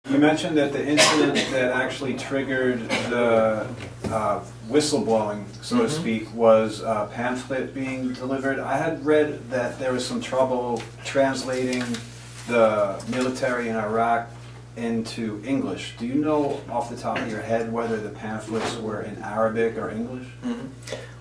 You mentioned that the incident that actually triggered the whistleblowing, so to speak, was a pamphlet being delivered. I had read that there was some trouble translating the military in Iraq into English. Do you know off the top of your head whether the pamphlets were in Arabic or English?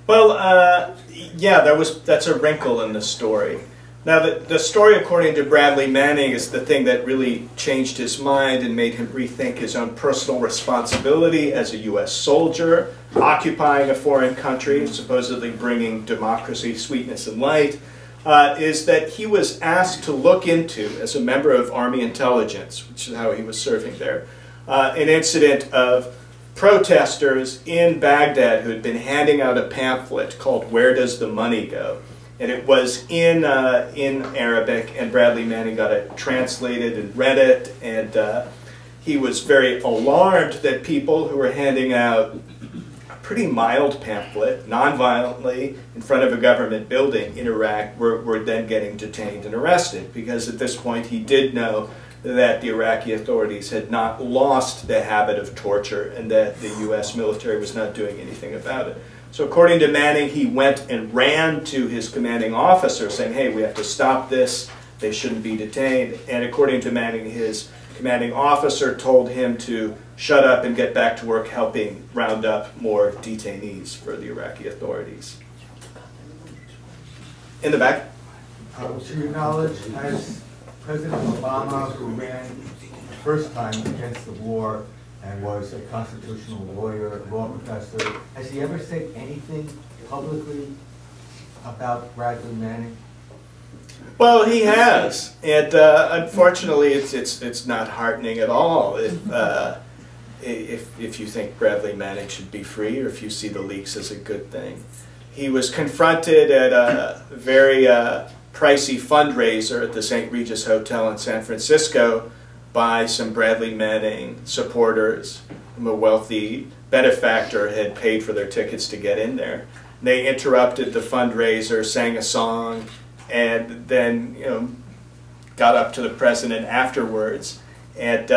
Well, yeah, that's a wrinkle in the story. Now, the story, according to Bradley Manning, is the thing that really changed his mind and made him rethink his own personal responsibility as a U.S. soldier, occupying a foreign country, supposedly bringing democracy, sweetness, and light, is that he was asked to look into, as a member of Army intelligence, which is how he was serving there, an incident of protesters in Baghdad who had been handing out a pamphlet called "Where Does the Money Go?" And it was in Arabic, and Bradley Manning got it translated and read it, and he was very alarmed that people who were handing out a pretty mild pamphlet, non-violently, in front of a government building in Iraq were then getting detained and arrested, because at this point he did know that the Iraqi authorities had not lost the habit of torture and that the U.S. military was not doing anything about it. So according to Manning, he went and ran to his commanding officer saying, hey, we have to stop this, they shouldn't be detained. And according to Manning, his commanding officer told him to shut up and get back to work helping round up more detainees for the Iraqi authorities. In the back. To your knowledge, has President Obama, who ran the first time against the war and was a constitutional lawyer, law professor, has he ever said anything publicly about Bradley Manning? Well, he has, and unfortunately, it's not heartening at all. If you think Bradley Manning should be free, or if you see the leaks as a good thing, he was confronted at a very pricey fundraiser at the St. Regis Hotel in San Francisco by some Bradley Manning supporters. A wealthy benefactor had paid for their tickets to get in there. They interrupted the fundraiser, sang a song, and then got up to the president afterwards and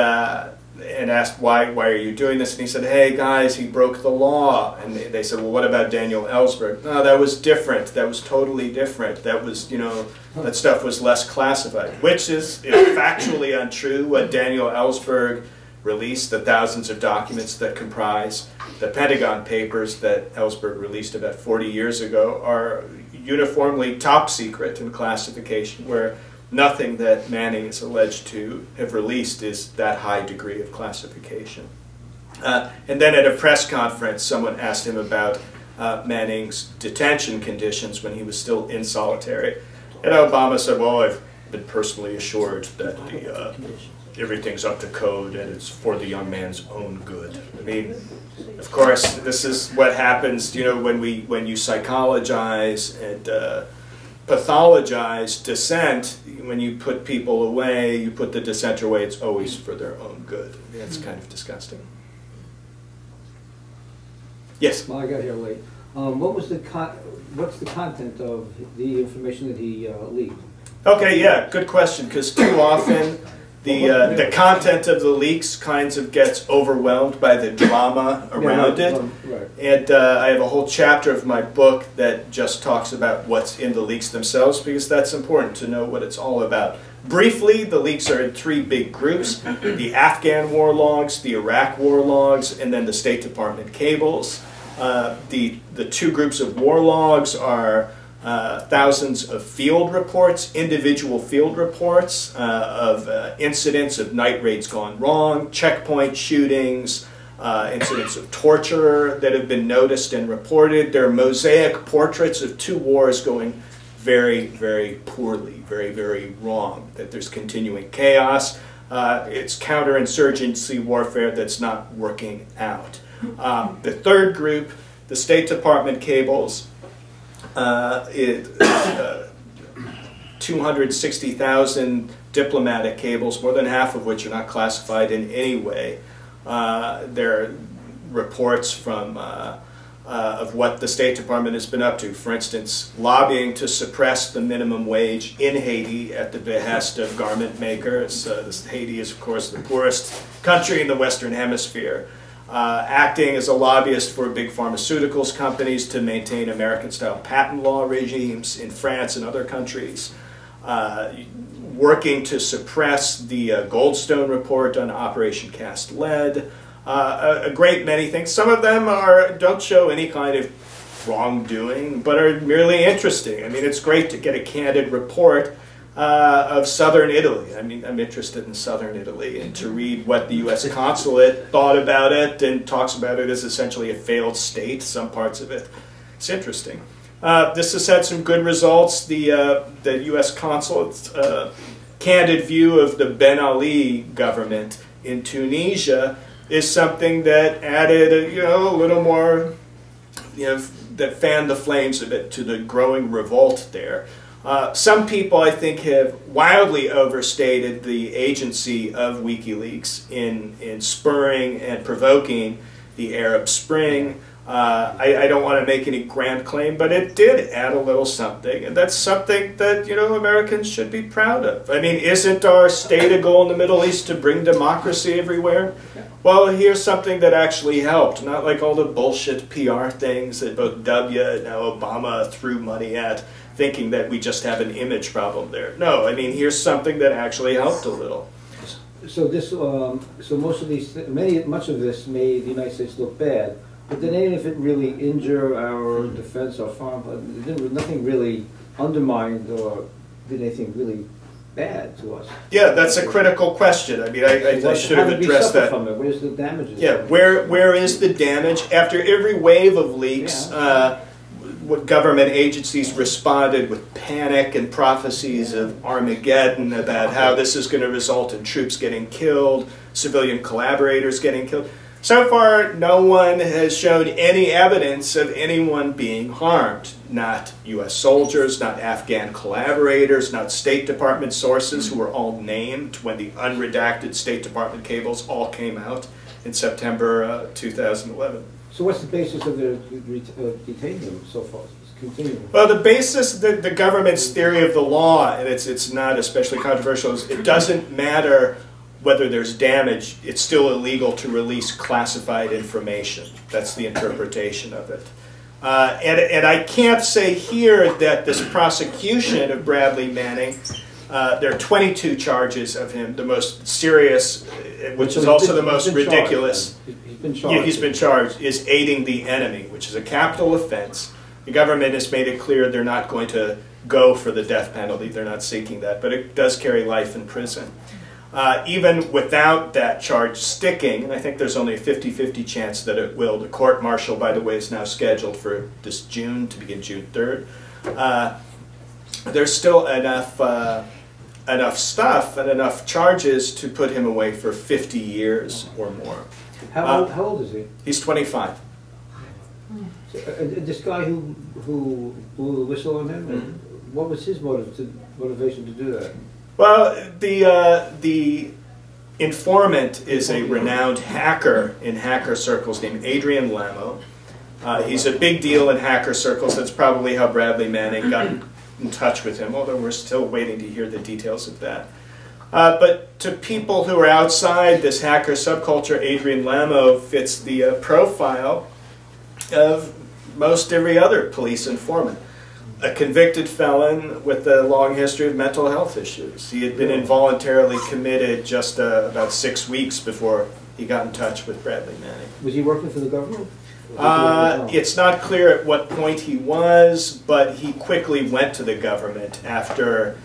asked, why are you doing this? And he said, hey guys, he broke the law. And they said, well, what about Daniel Ellsberg? No, that was different. That was totally different. That was, that stuff was less classified, which is factually untrue. What Daniel Ellsberg released, the thousands of documents that comprise the Pentagon Papers that Ellsberg released about 40 years ago, are uniformly top secret in classification, where nothing that Manning is alleged to have released is that high degree of classification. And then at a press conference, someone asked him about Manning's detention conditions when he was still in solitary. And Obama said, well, I've been personally assured that everything's up to code and it's for the young man's own good. I mean, of course, this is what happens, when you psychologize and pathologize dissent. When you put people away, you put the dissenter away, it's always for their own good. It's kind of disgusting. Yes? Well, I got here late. What's the content of the information that he leaked? Okay, yeah, good question, because too often the content of the leaks kinds of gets overwhelmed by the drama around it. Right. And I have a whole chapter of my book that just talks about what's in the leaks themselves, because that's important to know what it's all about. Briefly, the leaks are in three big groups: the Afghan war logs, the Iraq war logs, and then the State Department cables. The two groups of war logs are thousands of field reports, individual field reports of incidents of night raids gone wrong, checkpoint shootings, incidents of torture that have been noticed and reported. They're mosaic portraits of two wars going very, very poorly, very, very wrong, that there's continuing chaos. It's counterinsurgency warfare that's not working out. The third group, the State Department cables, 260,000 diplomatic cables, more than half of which are not classified in any way. There are reports from of what the State Department has been up to. For instance, lobbying to suppress the minimum wage in Haiti at the behest of garment makers. Haiti is, of course, the poorest country in the Western Hemisphere. Acting as a lobbyist for big pharmaceuticals companies to maintain American-style patent law regimes in France and other countries. Working to suppress the Goldstone report on Operation Cast Lead. A great many things. Some of them don't show any kind of wrongdoing, but are merely interesting. I mean, it's great to get a candid report of southern Italy. I mean, I'm interested in southern Italy, and to read what the U.S. consulate thought about it and talks about it as essentially a failed state, some parts of it. It's interesting. This has had some good results. The U.S. consulate's candid view of the Ben Ali government in Tunisia is something that added a little more, that fanned the flames a bit to the growing revolt there. Some people, I think, have wildly overstated the agency of WikiLeaks in spurring and provoking the Arab Spring. I don't want to make any grand claim, but it did add a little something, and that's something that Americans should be proud of. I mean, isn't our stated goal in the Middle East to bring democracy everywhere? Well, here's something that actually helped, not like all the bullshit PR things that both W and now Obama threw money at, thinking that we just have an image problem there. No, I mean, here's something that actually helped a little. So this, so most of these, much of this made the United States look bad. But then, even if it really injured our defense or foreign, nothing really undermined or did anything really bad to us. Yeah, that's a critical question. I mean, I should have addressed that. From it? Where's the damage? Yeah, where is the damage? After every wave of leaks, what government agencies responded with panic and prophecies of Armageddon about how this is going to result in troops getting killed, civilian collaborators getting killed. So far, no one has shown any evidence of anyone being harmed. Not U.S. soldiers, not Afghan collaborators, not State Department sources who were all named when the unredacted State Department cables all came out in September 2011. So what's the basis of their detaining them so far? Continuing. Well, the basis, the government's theory of the law, and it's not especially controversial, is it doesn't matter whether there's damage, it's still illegal to release classified information. That's the interpretation of it. And I can't say here that this prosecution of Bradley Manning, there are 22 charges of him, the most serious, which is also the most ridiculous. He's been charged. Yeah, he's been charged, is aiding the enemy, which is a capital offense. The government has made it clear they're not going to go for the death penalty. They're not seeking that, but it does carry life in prison. Even without that charge sticking, and I think there's only a 50-50 chance that it will. The court-martial, by the way, is now scheduled for this June, to begin June 3rd. There's still enough stuff and enough charges to put him away for 50 years or more. How old is he? He's 25. So, this guy who blew the whistle on him, what was his motivation to do that? Well, the informant is a renowned hacker in hacker circles named Adrian Lamo. He's a big deal in hacker circles. That's probably how Bradley Manning got in touch with him, although we're still waiting to hear the details of that. But to people who are outside this hacker subculture, Adrian Lamo fits the profile of most every other police informant. A convicted felon with a long history of mental health issues. He had been involuntarily committed just about 6 weeks before he got in touch with Bradley Manning. Was he working for the government? It's not clear at what point he was, but he quickly went to the government after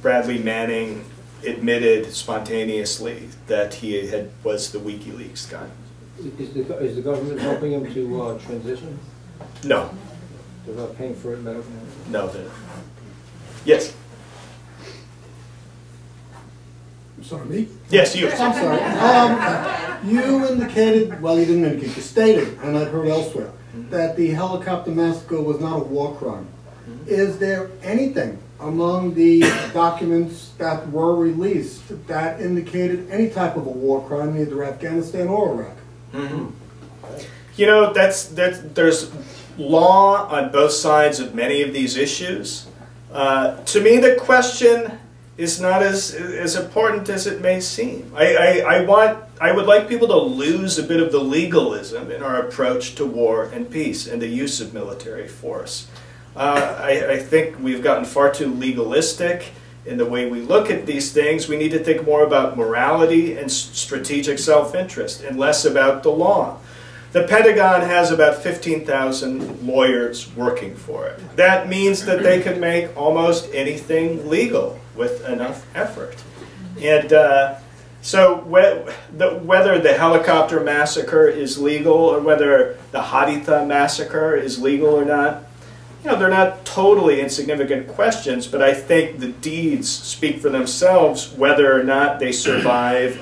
Bradley Manning admitted spontaneously that he was the WikiLeaks guy. Is the government helping him to transition? No. They're not paying for it medically? No, they're not. Yes? I'm sorry, me? Yes, you. I'm sorry. You indicated, well, you didn't indicate, you stated, and I've heard elsewhere, that the helicopter massacre was not a war crime. Is there anything among the documents that were released that indicated any type of a war crime, either Afghanistan or Iraq? You know, there's law on both sides of many of these issues. To me, the question is not as important as it may seem. I would like people to lose a bit of the legalism in our approach to war and peace and the use of military force. I think we've gotten far too legalistic in the way we look at these things. We need to think more about morality and strategic self-interest and less about the law. The Pentagon has about 15,000 lawyers working for it. That means that they can make almost anything legal with enough effort. And so whether the helicopter massacre is legal or whether the Haditha massacre is legal or not, you know, they're not totally insignificant questions, but I think the deeds speak for themselves whether or not they survive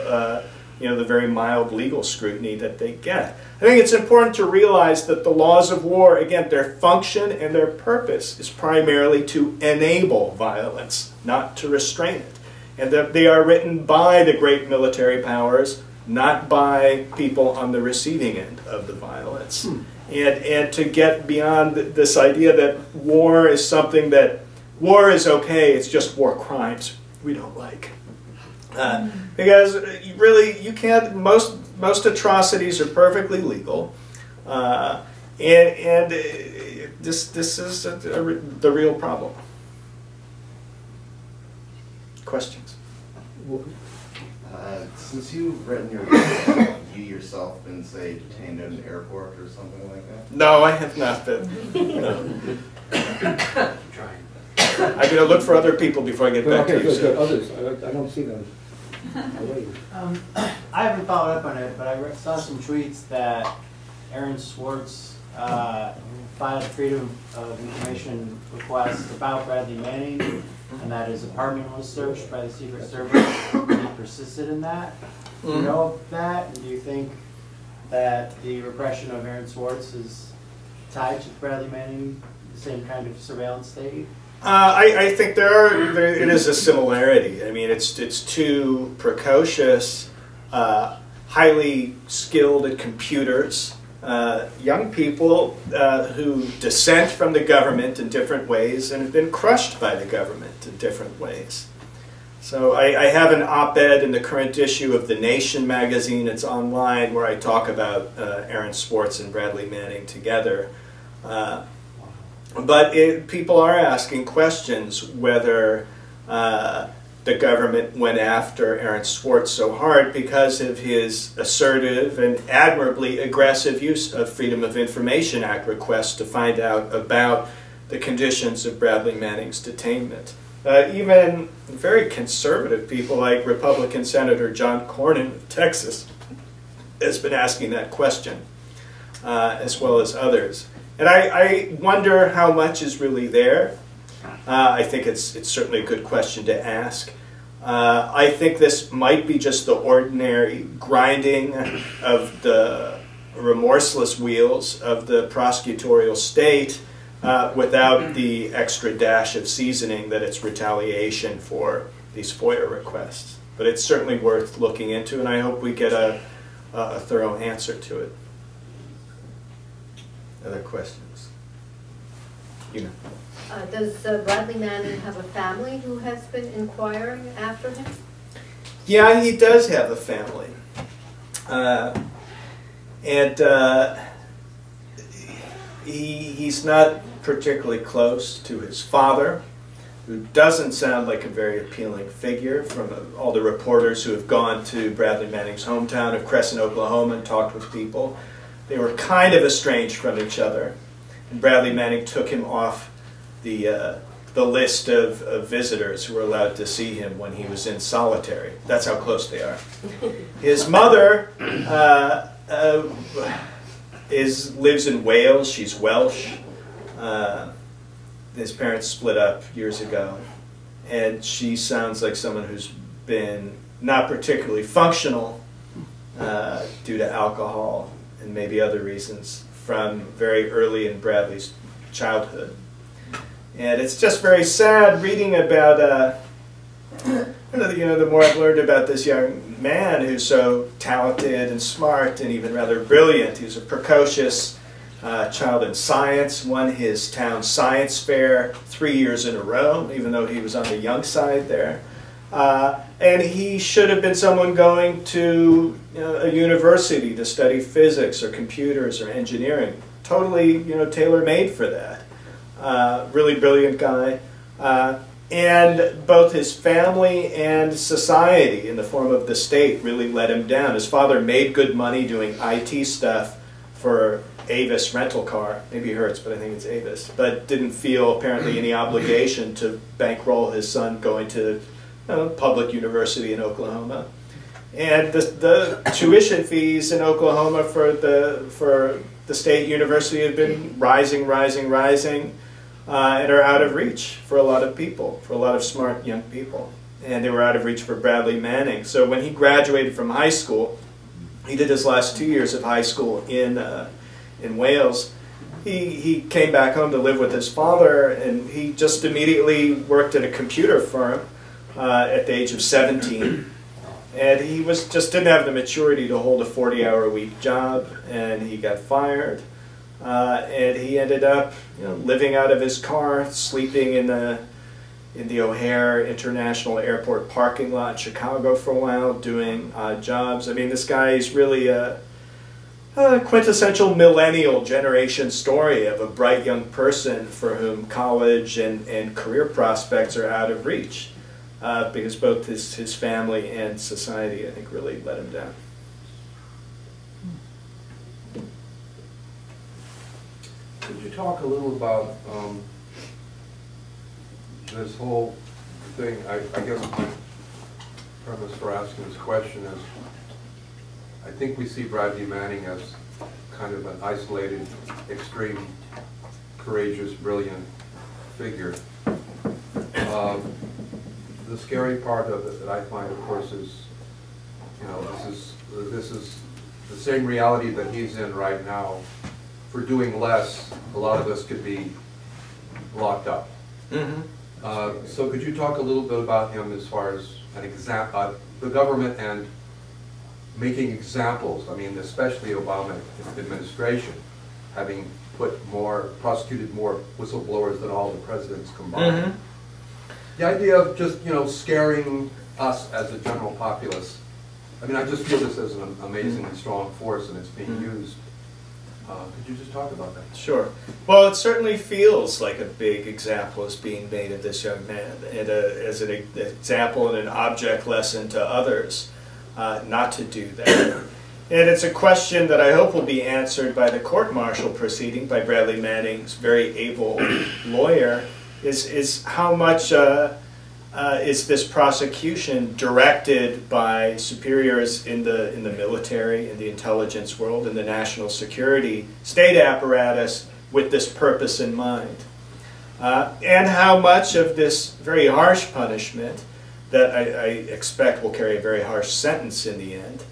you know, the very mild legal scrutiny that they get. I think it's important to realize that the laws of war, again, their function and their purpose is primarily to enable violence, not to restrain it. And that they are written by the great military powers, not by people on the receiving end of the violence. And to get beyond this idea that war is something that, war is okay, it's just war crimes we don't like. Because really, you can't, most atrocities are perfectly legal. And this is the real problem. Questions? Since you've written your book, you yourself been, say, detained at an airport or something like that? No, I have not been. No. I'm going to look for other people before I get back to you. Okay, good. Others, I don't see them. I haven't followed up on it, but I saw some tweets that Aaron Swartz filed a Freedom of Information request about Bradley Manning, and that his apartment was searched by the Secret Service, and he persisted in that. Do you know that? And do you think that the repression of Aaron Swartz is tied to Bradley Manning, the same kind of surveillance state? I think it is a similarity. I mean, it's two precocious, highly skilled at computers, young people who dissent from the government in different ways and have been crushed by the government in different ways. So I have an op-ed in the current issue of The Nation magazine. It's online, where I talk about Aaron Swartz and Bradley Manning together. But people are asking questions whether the government went after Aaron Swartz so hard because of his assertive and admirably aggressive use of Freedom of Information Act requests to find out about the conditions of Bradley Manning's detainment. Even very conservative people like Republican Senator John Cornyn of Texas has been asking that question, as well as others. And I wonder how much is really there. I think it's certainly a good question to ask. I think this might be just the ordinary grinding of the remorseless wheels of the prosecutorial state without the extra dash of seasoning that it's retaliation for these FOIA requests. But it's certainly worth looking into, and I hope we get a thorough answer to it. Other questions? You know. Does Bradley Manning have a family who has been inquiring after him? Yeah, he does have a family. He's not particularly close to his father, who doesn't sound like a very appealing figure from all the reporters who have gone to Bradley Manning's hometown of Crescent, Oklahoma, and talked with people. They were kind of estranged from each other, and Bradley Manning took him off the list of visitors who were allowed to see him when he was in solitary. That's how close they are. His mother lives in Wales. She's Welsh. His parents split up years ago, and she sounds like someone who's been not particularly functional due to alcohol and maybe other reasons from very early in Bradley's childhood. And it's just very sad reading about The more I've learned about this young man who's so talented and smart and even rather brilliant. He's a precocious child in science, won his town science fair 3 years in a row, even though he was on the young side there. And he should have been someone going to a university to study physics or computers or engineering. Totally, tailor-made for that. Really brilliant guy. And both his family and society, in the form of the state, really let him down. His father made good money doing IT stuff for Avis rental car, maybe Hertz, but I think it's Avis, but didn't feel apparently any obligation to bankroll his son going to public university in Oklahoma. And the tuition fees in Oklahoma for the state university have been rising, and are out of reach for a lot of people, for a lot of smart young people. And they were out of reach for Bradley Manning. So when he graduated from high school, he did his last 2 years of high school in Wales. He came back home to live with his father, and he just immediately worked at a computer firm at the age of 17. And he just didn't have the maturity to hold a 40-hour-a-week job, and he got fired. And he ended up living out of his car, sleeping in the O'Hare International Airport parking lot in Chicago for a while, doing odd jobs. I mean, this guy is really a quintessential millennial generation story of a bright young person for whom college and career prospects are out of reach, because both his family and society, I think, really let him down. Could you talk a little about this whole thing? I guess my premise for asking this question is, I think we see Bradley Manning as kind of an isolated, extreme, courageous, brilliant figure. The scary part of it that I find, of course, is, this is the same reality that he's in right now. For doing less, a lot of us could be locked up. Mm-hmm. So could you talk a little bit about him as far as an example, the government and making examples? I mean, especially Obama administration, having prosecuted more whistleblowers than all the presidents combined. Mm-hmm. The idea of just, scaring us as a general populace. I mean, I just feel this as an amazingly strong force, and it's being used. Could you just talk about that? Sure. Well, it certainly feels like a big example is being made of this young man, and as an example and an object lesson to others not to do that. And it's a question that I hope will be answered by the court-martial proceeding by Bradley Manning's very able lawyer, is how much is this prosecution directed by superiors in the military, in the intelligence world, in the national security state apparatus with this purpose in mind? And how much of this very harsh punishment that I expect will carry a very harsh sentence in the end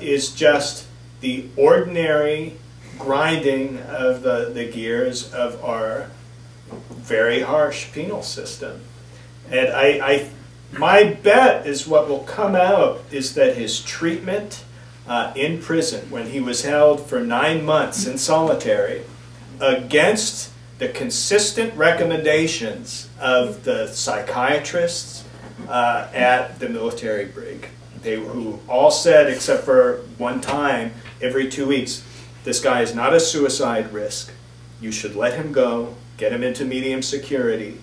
is just the ordinary grinding of the gears of our very harsh penal system. And my bet is what will come out is that his treatment in prison, when he was held for 9 months in solitary, against the consistent recommendations of the psychiatrists at the military brig, who all said, except for one time, every 2 weeks, this guy is not a suicide risk. You should let him go, get him into medium security.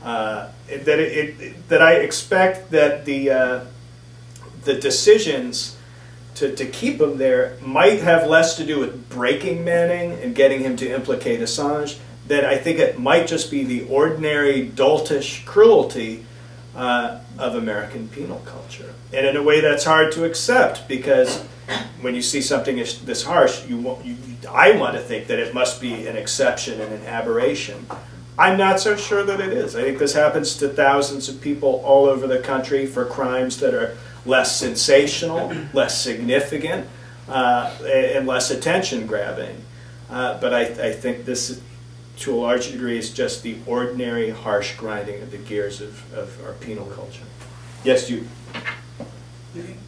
That I expect that the decisions to keep him there might have less to do with breaking Manning and getting him to implicate Assange, that I think it might just be the ordinary doltish cruelty of American penal culture. And in a way that's hard to accept, because when you see something this harsh, I want to think that it must be an exception and an aberration. I'm not so sure that it is. I think this happens to thousands of people all over the country for crimes that are less sensational, less significant, and less attention-grabbing. But I think this, to a large degree, is just the ordinary harsh grinding of the gears of our penal culture. Yes, you.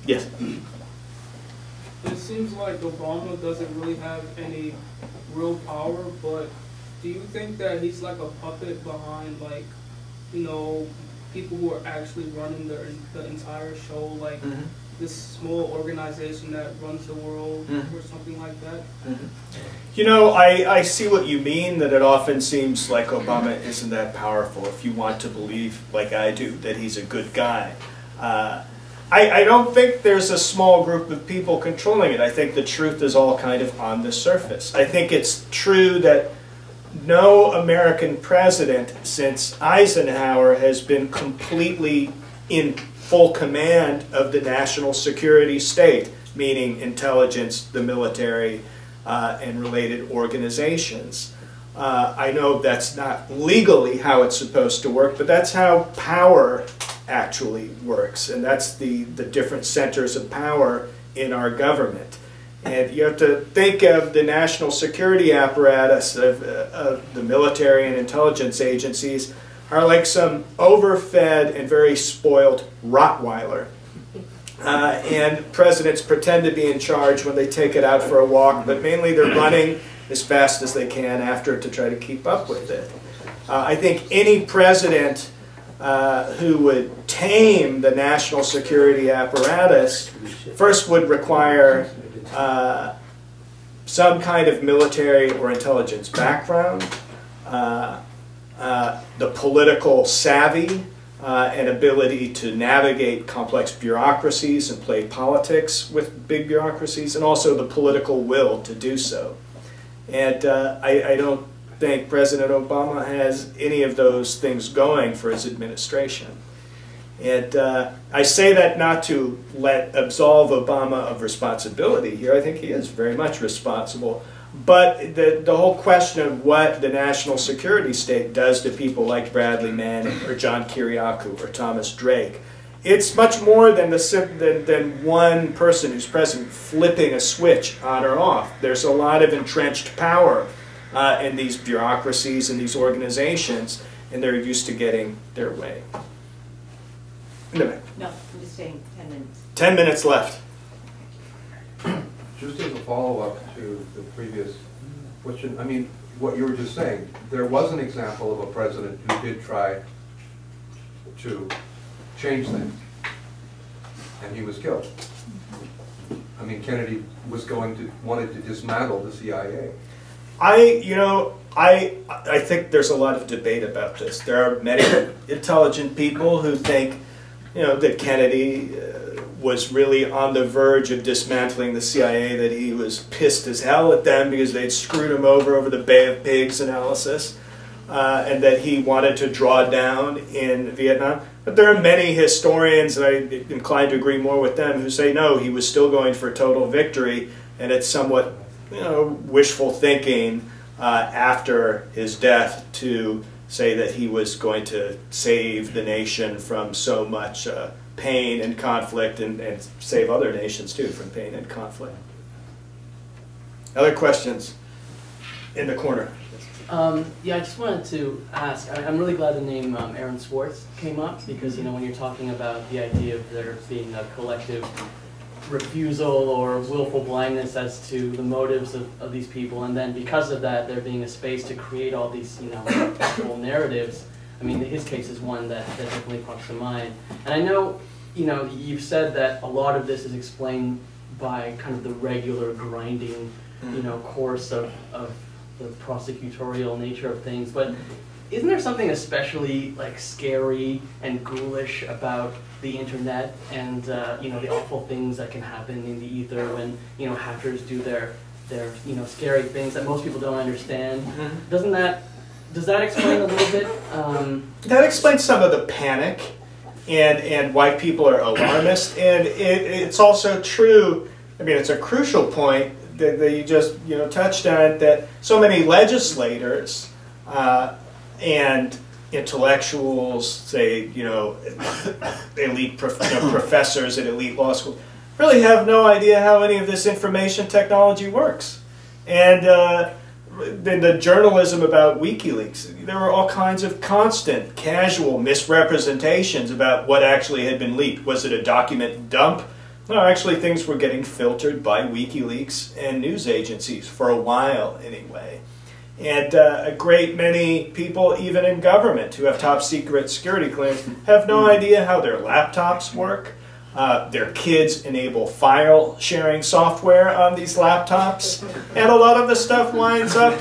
Yes. It seems like Obama doesn't really have any real power, but do you think that he's like a puppet behind, like, you know, people who are actually running the entire show, like this small organization that runs the world or something like that? You know, I see what you mean, that it often seems like Obama isn't that powerful, if you want to believe, like I do, that he's a good guy. I don't think there's a small group of people controlling it. I think the truth is all kind of on the surface. I think it's true that no American president since Eisenhower has been completely in full command of the national security state, meaning intelligence, the military, and related organizations. I know that's not legally how it's supposed to work, but that's how power actually works, and that's the different centers of power in our government. And you have to think of the national security apparatus of the military and intelligence agencies are like some overfed and very spoiled Rottweiler. And presidents pretend to be in charge when they take it out for a walk, but mainly they're running as fast as they can after it to try to keep up with it. I think any president who would tame the national security apparatus first would require some kind of military or intelligence background, the political savvy, and ability to navigate complex bureaucracies and play politics with big bureaucracies, and also the political will to do so. And I don't think President Obama has any of those things going for his administration. And I say that not to absolve Obama of responsibility here. I think he is very much responsible. But the whole question of what the national security state does to people like Bradley Manning or John Kiriakou or Thomas Drake, it's much more than one person who's president flipping a switch on or off. There's a lot of entrenched power in these bureaucracies and these organizations, and they're used to getting their way. No, I'm just saying 10 minutes. 10 minutes left. Just as a follow-up to the previous question, I mean, what you were just saying, there was an example of a president who did try to change things, and he was killed. I mean, Kennedy wanted to dismantle the CIA. I think there's a lot of debate about this. There are many intelligent people who think, that Kennedy was really on the verge of dismantling the CIA, that he was pissed as hell at them because they'd screwed him over the Bay of Pigs analysis, and that he wanted to draw down in Vietnam. But there are many historians, and I'm inclined to agree more with them, who say no, he was still going for total victory, and it's somewhat wishful thinking after his death to say that he was going to save the nation from so much pain and conflict, and save other nations too from pain and conflict. Other questions in the corner? Yeah, I just wanted to ask, I'm really glad the name Aaron Swartz came up, because when you're talking about the idea of there being a collective refusal or willful blindness as to the motives of these people, and then because of that there being a space to create all these actual narratives. I mean, his case is one that definitely pops to mind. And I know you've said that a lot of this is explained by kind of the regular grinding course of the prosecutorial nature of things, but isn't there something especially scary and ghoulish about the internet and the awful things that can happen in the ether when hackers do their scary things that most people don't understand? Does that explain a little bit? That explains some of the panic and why people are alarmist, and it's also true. I mean, it's a crucial point that you just touched on, that so many legislators and intellectuals, say elite professors at elite law schools, really have no idea how any of this information technology works, and the journalism about WikiLeaks, there were all kinds of constant, casual misrepresentations about what actually had been leaked. Was it a document dump? No, actually things were getting filtered by WikiLeaks and news agencies, for a while anyway. And a great many people, even in government, who have top secret security clearance, have no idea how their laptops work. Their kids enable file sharing software on these laptops, and a lot of the stuff winds up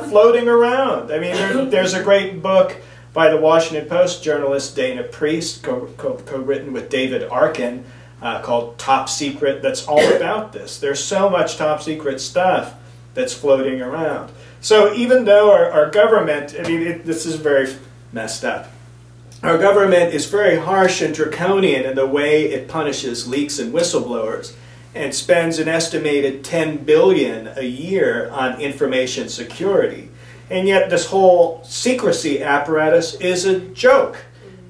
floating around. I mean, there's a great book by the Washington Post journalist Dana Priest, co-written with David Arkin, called Top Secret, that's all about this. There's so much top secret stuff that's floating around. So even though our government, I mean, this is very messed up. Our government is very harsh and draconian in the way it punishes leaks and whistleblowers, and spends an estimated $10 billion a year on information security. And yet this whole secrecy apparatus is a joke.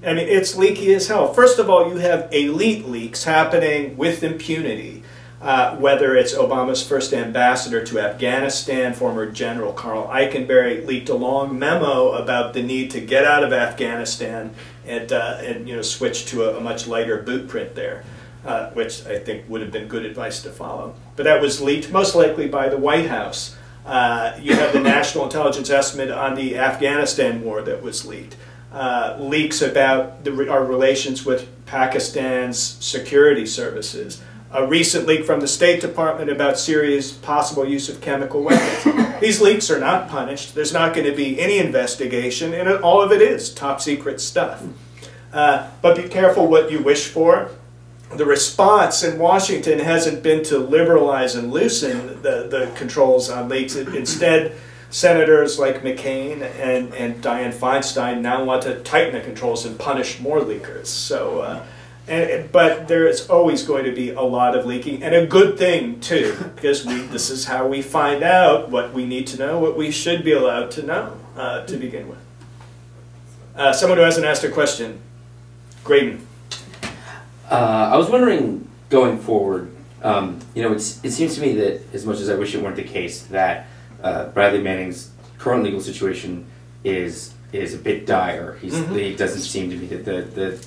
I mean, it's leaky as hell. First of all, you have elite leaks happening with impunity. Whether it's Obama's first ambassador to Afghanistan, former General Carl Eikenberry, leaked a long memo about the need to get out of Afghanistan and switch to a much lighter boot print there, which I think would have been good advice to follow. But that was leaked most likely by the White House. You have the National Intelligence Estimate on the Afghanistan war that was leaked. Leaks about our relations with Pakistan's security services. A recent leak from the State Department about Syria's possible use of chemical weapons. These leaks are not punished. There's not going to be any investigation, and all of it is top secret stuff. But be careful what you wish for. The response in Washington hasn't been to liberalize and loosen the controls on leaks. Instead, senators like McCain and Dianne Feinstein now want to tighten the controls and punish more leakers. So. But there is always going to be a lot of leaking, and a good thing too, because this is how we find out what we need to know, what we should be allowed to know to begin with. Someone who hasn't asked a question. Graydon. I was wondering, going forward, it seems to me that, as much as I wish it weren't the case, that Bradley Manning's current legal situation is a bit dire. He doesn't seem to be that the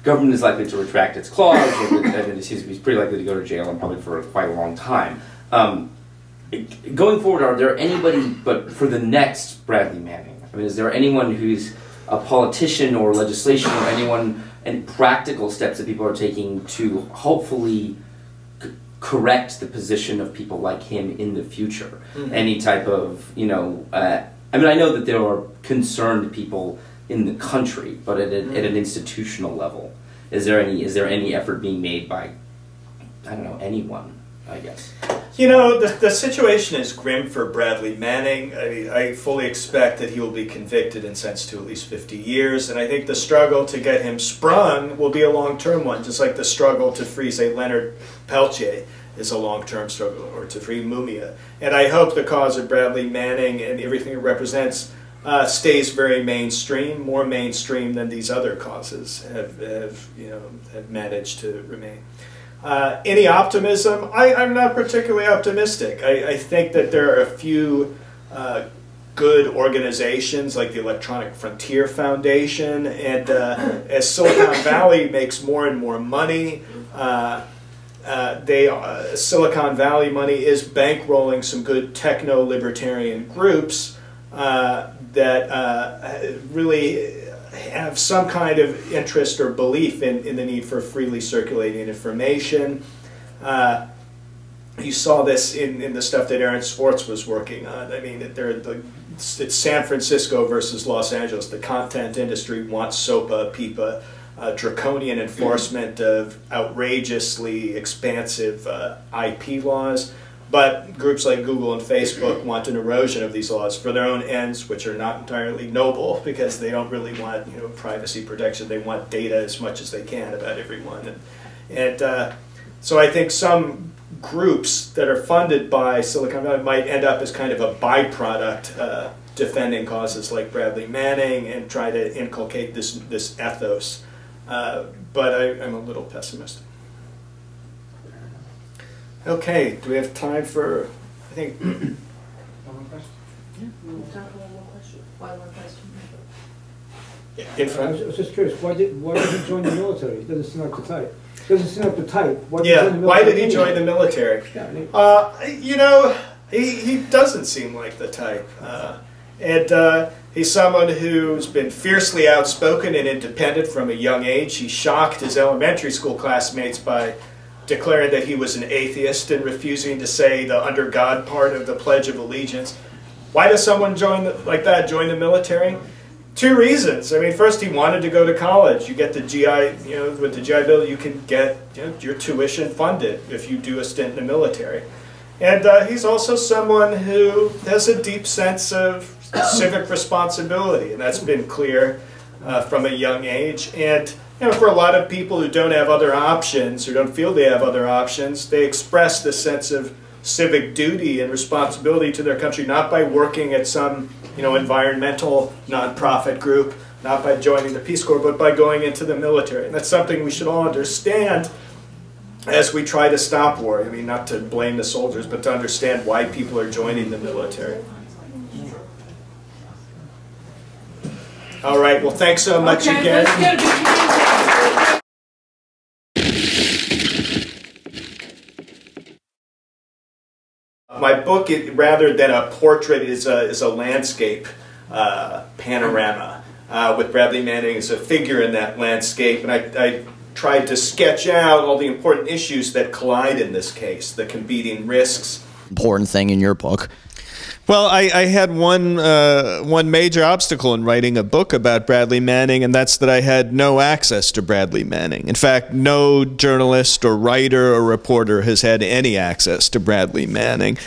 government is likely to retract its clause, and it seems to be pretty likely to go to jail, and probably for quite a long time. Going forward, are there anybody, but for the next Bradley Manning, I mean, is there anyone who's a politician or legislation or anyone, and practical steps that people are taking to hopefully correct the position of people like him in the future? Any type of, I mean, I know that there are concerned people in the country, but at an institutional level, is there any effort being made by, I don't know, anyone, I guess? The situation is grim for Bradley Manning. I mean, I fully expect that he will be convicted and sentenced to at least 50 years, and I think the struggle to get him sprung will be a long-term one, just like the struggle to free, say, Leonard Peltier is a long-term struggle, or to free Mumia. And I hope the cause of Bradley Manning and everything it represents stays very mainstream, more mainstream than these other causes have managed to remain. Any optimism? I'm not particularly optimistic. I think that there are a few good organizations like the Electronic Frontier Foundation, and as Silicon Valley makes more and more money, Silicon Valley money is bankrolling some good techno-libertarian groups that really have some kind of interest or belief in the need for freely circulating information. You saw this in the stuff that Aaron Swartz was working on. I mean, it's San Francisco versus Los Angeles. The content industry wants SOPA, PIPA, draconian enforcement of outrageously expansive IP laws. But groups like Google and Facebook want an erosion of these laws for their own ends, which are not entirely noble, because they don't really want privacy protection. They want data as much as they can about everyone. So I think some groups that are funded by Silicon Valley might end up as kind of a byproduct defending causes like Bradley Manning and try to inculcate this ethos. But I'm a little pessimistic. Okay, do we have time for, I think... One more question? One more question. In I front. was just curious, why did he join the military? It doesn't seem like the type. Doesn't seem like the type. Why did he join the military? Why did he join the military? You know, he doesn't seem like the type. He's someone who's been fiercely outspoken and independent from a young age. He shocked his elementary school classmates by declaring that he was an atheist and refusing to say the under God part of the Pledge of Allegiance. Why does someone like that join the military? Two reasons. I mean, first, he wanted to go to college. You get the GI, with the GI Bill, you can get your tuition funded if you do a stint in the military. And he's also someone who has a deep sense of civic responsibility, and that's been clear from a young age. And for a lot of people who don't have other options or don't feel they have other options, they express this sense of civic duty and responsibility to their country, not by working at some environmental nonprofit group, not by joining the Peace Corps, but by going into the military. And that's something we should all understand as we try to stop war. I mean, not to blame the soldiers, but to understand why people are joining the military. All right, well, thanks so much again. My book, rather than a portrait, is a landscape panorama with Bradley Manning as a figure in that landscape. And I tried to sketch out all the important issues that collide in this case, the competing risks. Important thing in your book. Well, I had one major obstacle in writing a book about Bradley Manning, and that's that I had no access to Bradley Manning. In fact, no journalist or writer or reporter has had any access to Bradley Manning.